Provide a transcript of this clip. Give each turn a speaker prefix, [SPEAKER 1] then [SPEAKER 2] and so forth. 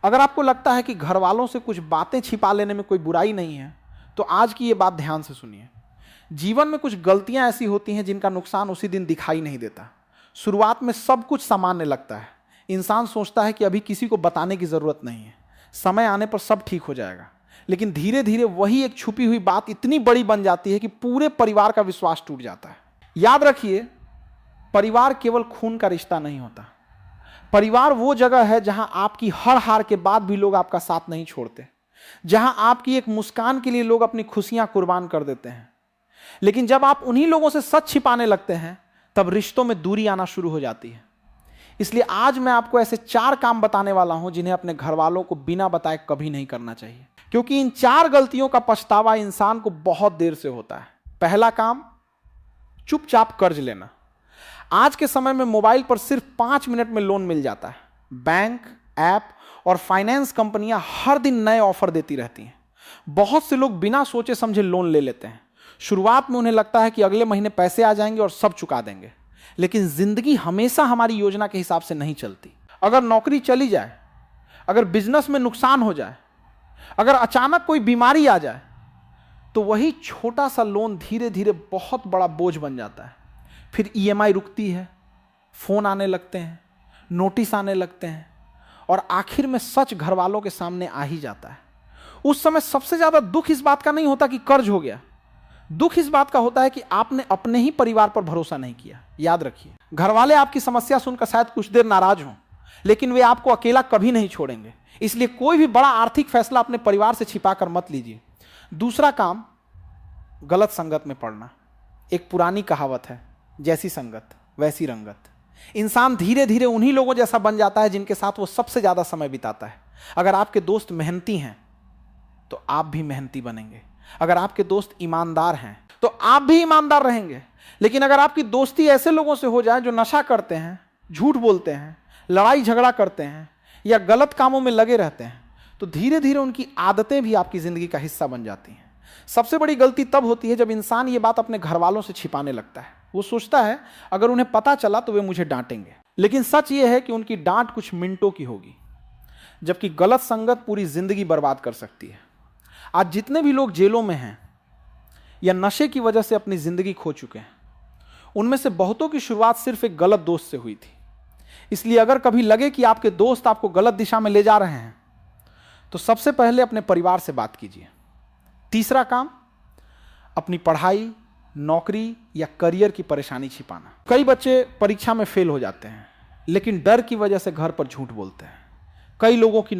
[SPEAKER 1] अगर आपको लगता है कि घर वालों से कुछ बातें छिपा लेने में कोई बुराई नहीं है, तो आज की ये बात ध्यान से सुनिए। जीवन में कुछ गलतियां ऐसी होती हैं जिनका नुकसान उसी दिन दिखाई नहीं देता। शुरुआत में सब कुछ सामान्य लगता है, इंसान सोचता है कि अभी किसी को बताने की जरूरत नहीं है, समय आने पर सब ठीक हो जाएगा। लेकिन धीरे धीरे वही एक छुपी हुई बात इतनी बड़ी बन जाती है कि पूरे परिवार का विश्वास टूट जाता है। याद रखिए, परिवार केवल खून का रिश्ता नहीं होता। परिवार वो जगह है जहां आपकी हर हार के बाद भी लोग आपका साथ नहीं छोड़ते, जहां आपकी एक मुस्कान के लिए लोग अपनी खुशियां कुर्बान कर देते हैं। लेकिन जब आप उन्हीं लोगों से सच छिपाने लगते हैं, तब रिश्तों में दूरी आना शुरू हो जाती है। इसलिए आज मैं आपको ऐसे 4 काम बताने वाला हूं जिन्हें अपने घर वालों को बिना बताए कभी नहीं करना चाहिए, क्योंकि इन 4 गलतियों का पछतावा इंसान को बहुत देर से होता है। पहला काम, चुपचाप कर्ज लेना। आज के समय में मोबाइल पर सिर्फ 5 मिनट में लोन मिल जाता है। बैंक, ऐप और फाइनेंस कंपनियां हर दिन नए ऑफर देती रहती हैं। बहुत से लोग बिना सोचे समझे लोन ले लेते हैं। शुरुआत में उन्हें लगता है कि अगले महीने पैसे आ जाएंगे और सब चुका देंगे, लेकिन जिंदगी हमेशा हमारी योजना के हिसाब से नहीं चलती। अगर नौकरी चली जाए, अगर बिजनेस में नुकसान हो जाए, अगर अचानक कोई बीमारी आ जाए, तो वही छोटा सा लोन धीरे धीरे बहुत बड़ा बोझ बन जाता है। फिर ईएमआई रुकती है, फोन आने लगते हैं, नोटिस आने लगते हैं, और आखिर में सच घर वालों के सामने आ ही जाता है। उस समय सबसे ज्यादा दुख इस बात का नहीं होता कि कर्ज हो गया, दुख इस बात का होता है कि आपने अपने ही परिवार पर भरोसा नहीं किया। याद रखिए, घर वाले आपकी समस्या सुनकर शायद कुछ देर नाराज हों, लेकिन वे आपको अकेला कभी नहीं छोड़ेंगे। इसलिए कोई भी बड़ा आर्थिक फैसला अपने परिवार से छिपाकर मत लीजिए। दूसरा काम, गलत संगत में पड़ना। एक पुरानी कहावत है, जैसी संगत वैसी रंगत। इंसान धीरे धीरे उन्हीं लोगों जैसा बन जाता है जिनके साथ वो सबसे ज्यादा समय बिताता है। अगर आपके दोस्त मेहनती हैं तो आप भी मेहनती बनेंगे। अगर आपके दोस्त ईमानदार हैं तो आप भी ईमानदार रहेंगे। लेकिन अगर आपकी दोस्ती ऐसे लोगों से हो जाए जो नशा करते हैं, झूठ बोलते हैं, लड़ाई झगड़ा करते हैं या गलत कामों में लगे रहते हैं, तो धीरे धीरे उनकी आदतें भी आपकी जिंदगी का हिस्सा बन जाती हैं। सबसे बड़ी गलती तब होती है जब इंसान ये बात अपने घर वालों से छिपाने लगता है। वो सोचता है अगर उन्हें पता चला तो वे मुझे डांटेंगे, लेकिन सच ये है कि उनकी डांट कुछ मिनटों की होगी, जबकि गलत संगत पूरी जिंदगी बर्बाद कर सकती है। आज जितने भी लोग जेलों में हैं या नशे की वजह से अपनी जिंदगी खो चुके हैं, उनमें से बहुतों की शुरुआत सिर्फ एक गलत दोस्त से हुई थी। इसलिए अगर कभी लगे कि आपके दोस्त आपको गलत दिशा में ले जा रहे हैं, तो सबसे पहले अपने परिवार से बात कीजिए। तीसरा काम, अपनी पढ़ाई, नौकरी या करियर की परेशानी छिपाना। कई बच्चे परीक्षा में फेल हो जाते हैं, लेकिन डर की वजह से घर पर झूठ बोलते हैं। कई लोगों की